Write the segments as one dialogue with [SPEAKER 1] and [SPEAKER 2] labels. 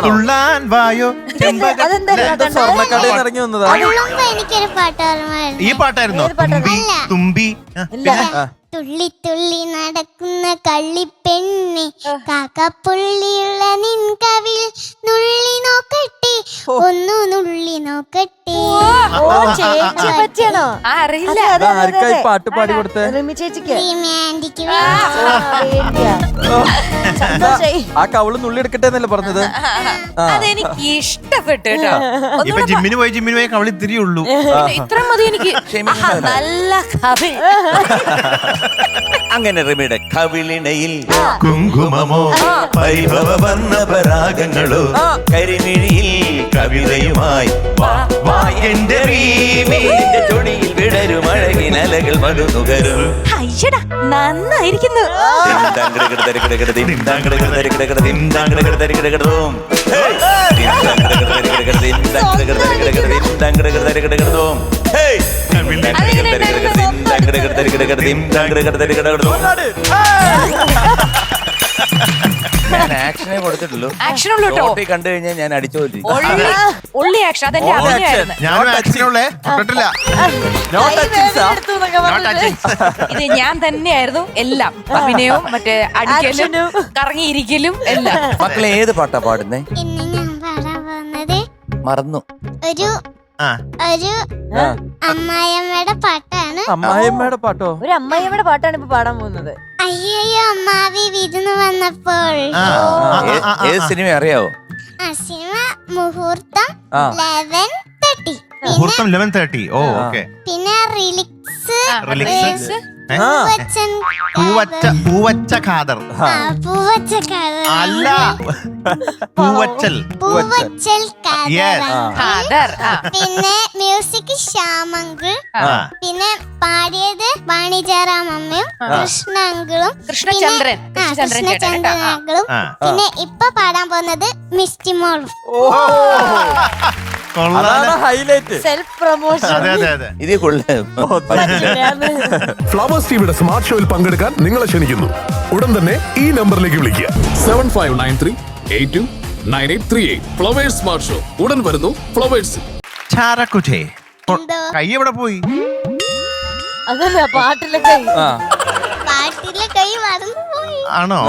[SPEAKER 1] തുള്ളാൻ വായോ
[SPEAKER 2] സ്വർണ്ണക്കടയിൽ ഇറങ്ങി വന്നതാ.
[SPEAKER 3] എനിക്കൊരു പാട്ട് ഓർമ്മ.
[SPEAKER 1] ഈ പാട്ടായിരുന്നോ? തുമ്പി
[SPEAKER 3] തുള്ളി തുള്ളി നടക്കുന്ന കള്ളിപ്പെണ്ണെ കാക്കപ്പുള്ളിയുള്ള നിൻ കവിൽ നുള്ളി നോക്കട്ടെ, ഒന്നു നുള്ളി നോക്കട്ടെ.
[SPEAKER 4] ചേച്ചി പറ്റിയാണോ?
[SPEAKER 5] അറിയില്ല.
[SPEAKER 2] ആർക്കായി പാട്ട് പാടി കൊടുത്തേ?
[SPEAKER 4] റിമി ചേച്ചിക്ക്.
[SPEAKER 3] റൊമാൻറ്റിക്
[SPEAKER 2] ആ കവള് നുള്ളി എടുക്കട്ടെ എന്നല്ലേ പറഞ്ഞത്?
[SPEAKER 5] അതെനിക്ക് ഇഷ്ടപ്പെട്ടു കേട്ടോ.
[SPEAKER 1] ഇപ്പൊ ജിമ്മിന് പോയി കവളി തിരിയുള്ളൂ.
[SPEAKER 5] ഇത്ര മതി എനിക്ക്. നല്ല കവി.
[SPEAKER 6] അങ്ങനെ റിമിയുടെ കവിളിണയിൽ
[SPEAKER 1] കുങ്കുമമോ
[SPEAKER 6] പരിഭവ വർണ്ണ പരാഗങ്ങളോ കരിമിഴിയിൽ കവിതയുമായി എന്റെ ചൊടിയിൽ വിടരും അഴകിനലകൾ മധുനുകരും.
[SPEAKER 5] അയ്യടാ നന്നായിരിക്കുന്നു.
[SPEAKER 6] ഞാൻ ആക്ഷനെ കൊടുത്തിട്ടുള്ളൂ.
[SPEAKER 5] ആക്ഷനുള്ളൂ കേട്ടോ.
[SPEAKER 6] കണ്ടു കഴിഞ്ഞാൽ ഞാൻ അടിച്ചു
[SPEAKER 5] ഉള്ളി ആക്ഷൻ. അതെന്റെ അഭിനയായിരുന്നു.
[SPEAKER 1] ഞാനും ആക്ഷനുള്ളേ തൊട്ടിട്ടില്ല.
[SPEAKER 5] ഇത് ഞാൻ തന്നെയായിരുന്നു എല്ലാം. അഭിനയവും മറ്റേ അടിക്കലും കറങ്ങിയിരിക്കലും എല്ലാം.
[SPEAKER 6] മക്കളെ ഏത് പാട്ടാ പാടുന്നേ?
[SPEAKER 3] ഇന്ന് ഞാൻ പാടാൻ പോകുന്നത്
[SPEAKER 6] മറന്നു.
[SPEAKER 3] ഒരു അമ്മായിയമ്മയുടെ പാട്ടാണ്.
[SPEAKER 2] അമ്മായിയമ്മയുടെ പാട്ടോ?
[SPEAKER 4] ഒരു അമ്മായിയമ്മയുടെ പാട്ടാണ് ഇപ്പൊ പാടാൻ പോകുന്നത്.
[SPEAKER 3] അയ്യോ അമ്മാവി വിരുന്ന് വന്നപ്പോൾ.
[SPEAKER 6] ഏത് സിനിമ അറിയാവോ?
[SPEAKER 3] സിനിമ മുഹൂർത്തം 11:30.
[SPEAKER 1] മുഹൂർത്തം 11:30. ഓ ഓക്കെ.
[SPEAKER 3] പിന്നെ റിലിക്സ്
[SPEAKER 1] പൂവച്ച ഖാദർ അല്ല പൂവച്ചൽ
[SPEAKER 5] ഖാദർ.
[SPEAKER 3] പിന്നെ മ്യൂസിക് ശ്യാമങ്കിൾ. പിന്നെ പാടിയത് വാണിജ്യറാം അമ്മയും കൃഷ്ണ അങ്കിളും
[SPEAKER 5] കൃഷ്ണചന്ദ്രൻ
[SPEAKER 3] അങ്കിളും. പിന്നെ ഇപ്പൊ പാടാൻ പോകുന്നത് മിസ്റ്റി മോളും.
[SPEAKER 2] ഹൈലൈറ്റ്.
[SPEAKER 4] Self promotion.
[SPEAKER 6] ഇത് കൊള്ളാം.
[SPEAKER 7] ഫ്ലവേഴ്സ് ടിവിയുടെ സ്മാർട്ട് ഷോയിൽ പങ്കെടുക്കാൻ നിങ്ങളെ ക്ഷണിക്കുന്നു. ഉടൻ തന്നെ ഈ നമ്പറിലേക്ക് വിളിക്കുക.
[SPEAKER 8] 7593829838. ഫ്ലവേഴ്സ് സ്മാർട്ട് ഷോ ഉടൻ വരുന്നു ഫ്ലവേഴ്സ്.
[SPEAKER 1] കൈ എവിടെ പോയി?
[SPEAKER 4] അതല്ല പാട്ടിലെ കൈ.
[SPEAKER 3] പാട്ടിലെ കൈ മറന്നുപോയി.
[SPEAKER 1] ആണോ?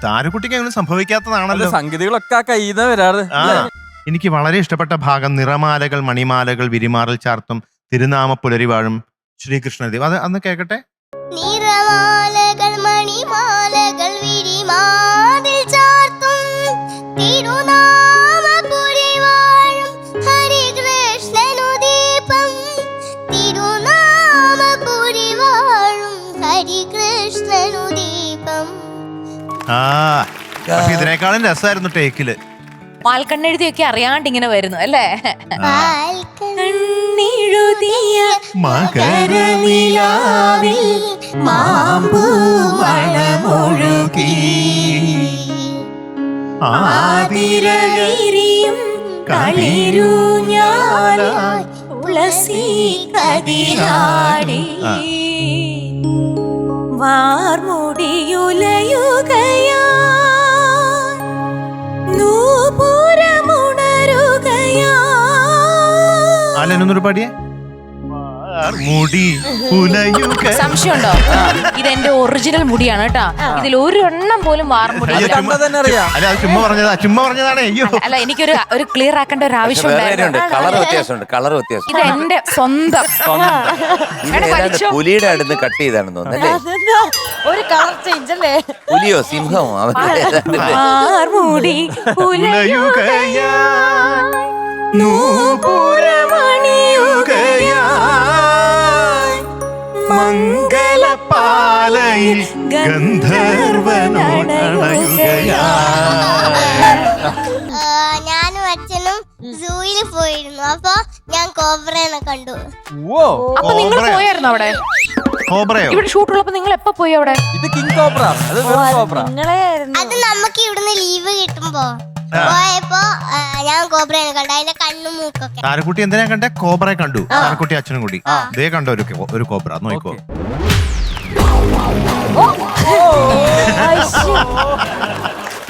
[SPEAKER 1] താരക്കുട്ടിക്ക് അങ്ങനെ സംഭവിക്കാത്തതാണല്ലോ.
[SPEAKER 2] സംഗതികളൊക്കെ കയ്യിൽ നിന്ന് വരാറ്.
[SPEAKER 1] എനിക്ക് വളരെ ഇഷ്ടപ്പെട്ട ഭാഗം നിറമാലകൾ മണിമാലകൾ വിരിമാറിൽ ചാർത്തും തിരുനാമ പുലരിവാഴും ശ്രീകൃഷ്ണദേവ്. അത് അന്ന് കേക്കട്ടെ.
[SPEAKER 3] നിറമാലകൾ മണിമാലകൾ വിരിമാറിൽ ചാർത്തും തിരുനാമ പുലരിവാഴും ഹരികൃഷ്ണനു ദീപം. തിരുനാമ പുലരിവാഴും ഹരികൃഷ്ണനു ദീപം.
[SPEAKER 1] ഇതിനേക്കാളും രസമായിരുന്നു ടേക്കില്.
[SPEAKER 5] പാൽക്കണ്ണെഴുതിയൊക്കെ അറിയാണ്ട് ഇങ്ങനെ വരുന്നു അല്ലേ?
[SPEAKER 3] കണ്ണെഴുതിയ
[SPEAKER 1] മകരനിലാവിൽ മാമ്പൂ മണമൊഴുകി
[SPEAKER 5] ആതിരവിരിയും കളിരൂഞ്ഞാലായി തുളസി കതിരാടി വാർമുടിയുലയുകയാ
[SPEAKER 1] എന്നൊരു പാടിയേ.
[SPEAKER 5] സംശയമുണ്ടോ? ഇതെന്റെ ഒറിജിനൽ മുടിയാണ് കേട്ടോ. ഇതിൽ ഒരു എണ്ണം പോലും വാർമുടി.
[SPEAKER 1] ചുമ്മാ പറഞ്ഞതാണ്.
[SPEAKER 5] അല്ല എനിക്കൊരു ക്ലിയർ ആക്കേണ്ട ഒരു ആവശ്യം ഉണ്ടായിരുന്നു. ഇത് എന്റെ സ്വന്തം.
[SPEAKER 6] പുലിയുടെ അടുത്ത് കട്ട് ചെയ്താണെന്ന് തോന്നുന്നല്ലേ?
[SPEAKER 4] ഒരു കളർ ചേഞ്ച് അല്ലേ?
[SPEAKER 6] പുലിയോ സിംഹമോ?
[SPEAKER 5] വാർമുടി
[SPEAKER 1] മംഗളപാലയിൽ
[SPEAKER 3] ഞാനും അച്ഛനും സൂയിൽ പോയിരുന്നു. അപ്പൊ ഞാൻ കോബ്രനെ കണ്ടു.
[SPEAKER 5] അപ്പൊ നിങ്ങൾ പോയായിരുന്നു അവിടെ? ഇവിടെ ഷൂട്ടുള്ളപ്പോ നിങ്ങൾ എപ്പോ പോയി അവിടെ?
[SPEAKER 2] ഇത് കിങ് കോബ്ര.
[SPEAKER 3] അത് നമുക്ക് ഇവിടുന്ന് ലീവ് കിട്ടുമ്പോ പോയപ്പോ ഞാൻ കോബ്രനെ കണ്ടു. അതിന്റെ കണ്ണും മൂക്കൊക്കെ.
[SPEAKER 1] താരക്കുട്ടി എന്തിനാ കണ്ടേ? കോബ്രയെ കണ്ടു. താരക്കുട്ടി അച്ഛനും കൂടി ഇതേ കണ്ടോ ഒരു കോബ്ര. നോക്കോ.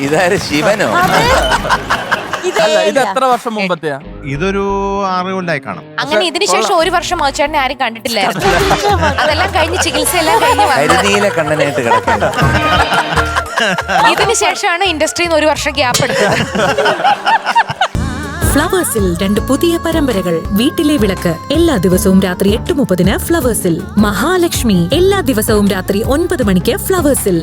[SPEAKER 6] ഇതാര് ശിവനോ?
[SPEAKER 2] അല്ല ഇത് എത്ര വർഷം മുമ്പത്തെയാ?
[SPEAKER 1] ഇതൊരു 6 കൊല്ലായി കാണും.
[SPEAKER 5] അങ്ങനെ ഇതിന് ശേഷം 1 വർഷം മധുചേട്ടനെ ആരും കണ്ടിട്ടില്ലായിരുന്നു. അതെല്ലാം കഴിഞ്ഞ് ചികിത്സയെല്ലാം കഴിഞ്ഞ്
[SPEAKER 6] കരിനീല കണ്ണനായിട്ട് കിടക്കണ്ട.
[SPEAKER 5] ഇതിന് ശേഷമാണ് ഇൻഡസ്ട്രിയിൽ 1 വർഷം ഗ്യാപ്പ് എടുത്തത്.
[SPEAKER 9] ഫ്ലവേഴ്സിൽ 2 പുതിയ പരമ്പരകൾ. വീട്ടിലെ വിളക്ക് എല്ലാ ദിവസവും രാത്രി 8:30 ഫ്ലവേഴ്സിൽ. മഹാലക്ഷ്മി എല്ലാ ദിവസവും രാത്രി 9 മണിക്ക് ഫ്ലവേഴ്സിൽ.